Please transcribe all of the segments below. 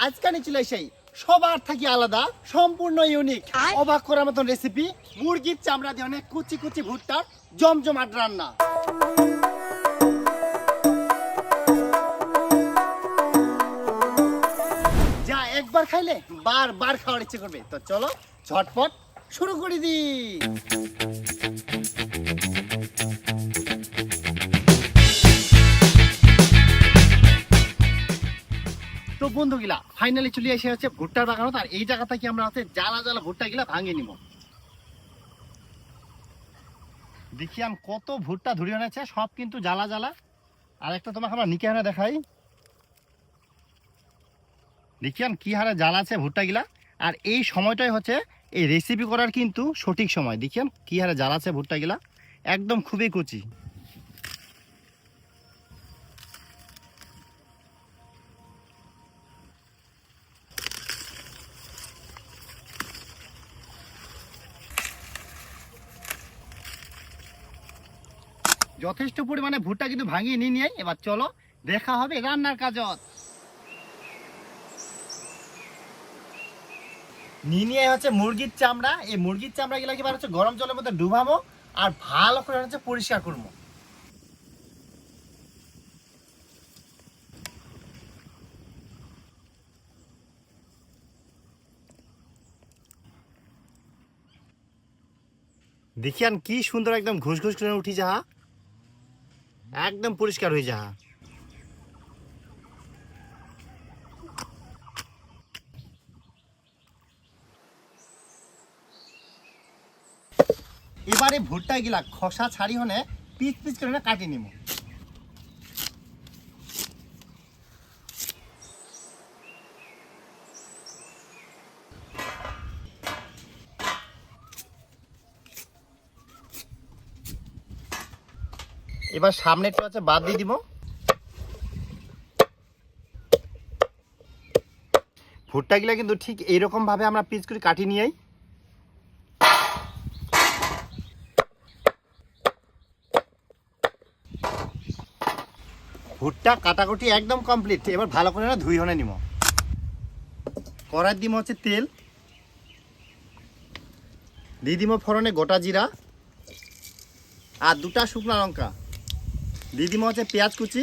আজকে আমি চলে এসেই সবার থেকে আলাদা সম্পূর্ণ ইউনিক অবাক করার মতন রেসিপি মুরগির চামড়া দিয়ে অনেক কুচি কুচি ভুট্টার জমজমাট রান্না। যা একবার খাইলে বারবার খাওয়ার ইচ্ছে করবে। তো চলো ঝটপট শুরু করে দিই। তো বন্ধুগুলা ফাইনালি চলে এসে হচ্ছে ভুট্টার বাগানত। আর এই জায়গা থেকে আমরা হচ্ছে জ্বালা জ্বালা ভুট্টা গিলা ভাঙিয়ে নিব। দেখি আমি কত ভুট্টা ধরে এনেছে, সব কিন্তু জ্বালা জ্বালা। আর একটা তোমাকে আমরা নিকে হারে দেখাই, দেখি আমি কি হারে জ্বালা আছে ভুট্টা গিলা। আর এই সময়টাই হচ্ছে এই রেসিপি করার কিন্তু সঠিক সময়। দেখি আমি কি হারে জ্বালা আছে ভুট্টা গিলা, একদম খুবই কুচি। যথেষ্ট পরিমাণে ভুট্টা কিন্তু ভাঙিয়ে নিয়ে এবার চলো দেখা হবে রান্নার কাজত। নিয়ে হচ্ছে মুরগির চামড়া। এই মুরগির চামড়া গুলা এবার হচ্ছে গরম জলের মধ্যে ডুবাবো আর ভালো করে হচ্ছে পরিষ্কার করবো। দেখিয়ান কি সুন্দর একদম ঘুষ ঘুষ করে উঠি যাহা, একদম পরিষ্কার হয়ে যাহা। এবারে ভুট্টা গিলা খসা ছাড়ি হনে পিস পিস করে কাটি নিব। এবার সামনে একটু আছে বাদ দিয়ে দিব। ভুট্টা গিলা কিন্তু ঠিক এইরকম ভাবে আমরা পিস করে কাটি নিয়েই। ভুট্টা কাটাকুটি একদম কমপ্লিট। এবার ভালো করে ধুই হনে নিব। কড়াই দিব হচ্ছে তেল, দিয়ে দিব ফোড়নে গোটা জিরা আর দুটা শুকনো লঙ্কা, দিয়ে দিব হচ্ছে পেঁয়াজ কুচি,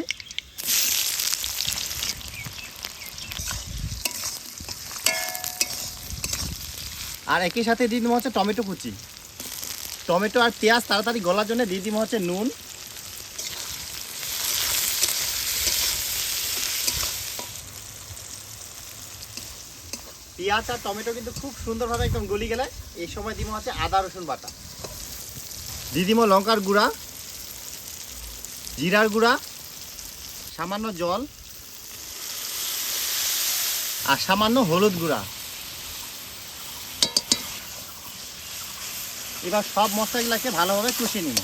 আর একই সাথে দিয়ে দিব হচ্ছে টমেটো কুচি। টমেটো আর পেঁয়াজ তাড়াতাড়ি গলার জন্য দিয়ে দিব হচ্ছে নুন। পেঁয়াজ আর টমেটো কিন্তু খুব সুন্দরভাবে একদম গলি গেলে এই সময় দিব হচ্ছে আদা রসুন বাটা, দিয়ে দিব লঙ্কার গুঁড়া, জিরার গুঁড়া, সামান্য জল আর সামান্য হলুদ গুঁড়া। এবার সব মশলাগুলোকে ভালোভাবে কষিয়ে নিব।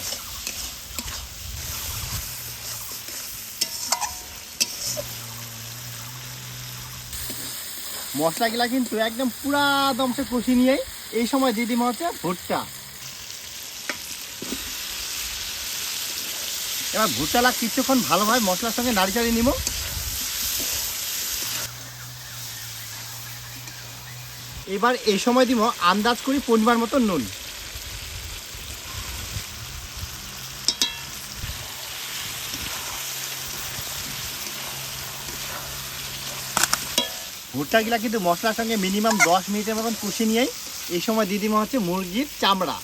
মশলাগুলা কিন্তু একদম পুরা দমসে কষিয়ে নিয়ে এই সময় দিয়ে দিব হচ্ছে ভুট্টা। এবার ভুট্টালা কিছুক্ষণ ভালোভাবে মশলার সঙ্গে নাড়ি চাড়িয়ে নিব। এবার এই সময় দিব আন্দাজ করি পরিমাণ মতো নুন। ভুট্টাগুলা কিন্তু মশলার সঙ্গে মিনিমাম 10 মিনিটের মতন কষিয়ে নিয়ে এই সময় দিয়ে দিব হচ্ছে মুরগির চামড়া।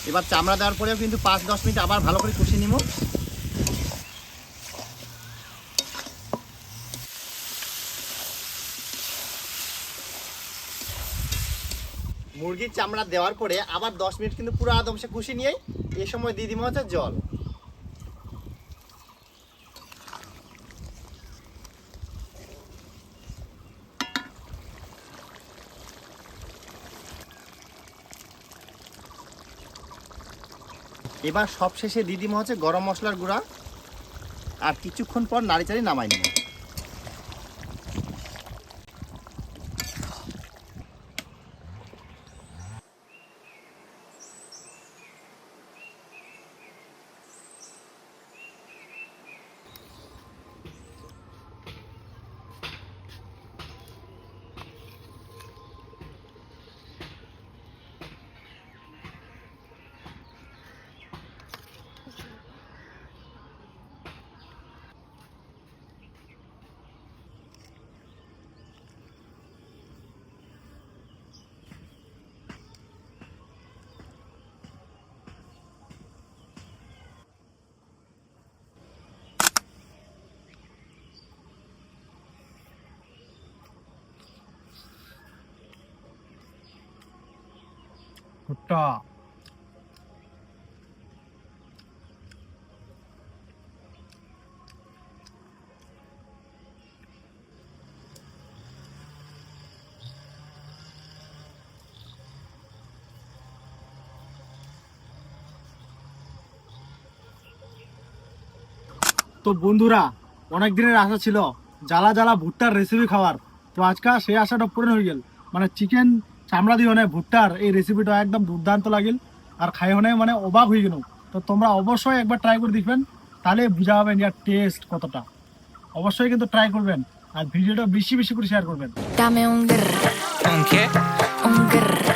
এবার চামড়া দেওয়ার পরেও কিন্তু 5-10 মিনিট আবার ভালো করে কষিয়ে নিব। মুরগির চামড়া দেওয়ার পরে আবার 10 মিনিট কিন্তু পুরো আদমসে কষিয়ে নিয়ে এই সময় দিয়ে দিব হচ্ছে জল। এবার সবশেষে দিয়ে দিব হচ্ছে গরম মশলার গুঁড়া আর কিছুক্ষণ পর নাড়িচাড়ি নামাই নেব। ভুট্টা। তো বন্ধুরা, অনেক দিনের আশা ছিল জ্বালা জ্বালা ভুট্টার রেসিপি খাওয়ার। তো আজকে সেই আশাটা পূরণ হয়ে গেল। মানে চিকেন চামড়া দিয়ে মানে ভুট্টার এই রেসিপিটা একদম দুর্দান্ত লাগিল, আর খাই হনে মানে অবাক হয়ে গেল। তো তোমরা অবশ্যই একবার ট্রাই করে দেখবেন, তাহলে বুঝা পাবেন ইয়ার টেস্ট কতটা। অবশ্যই কিন্তু ট্রাই করবেন, আর ভিডিওটা বেশি বেশি করে শেয়ার করবেন। Dame un grr. ¿Un qué? Un grr.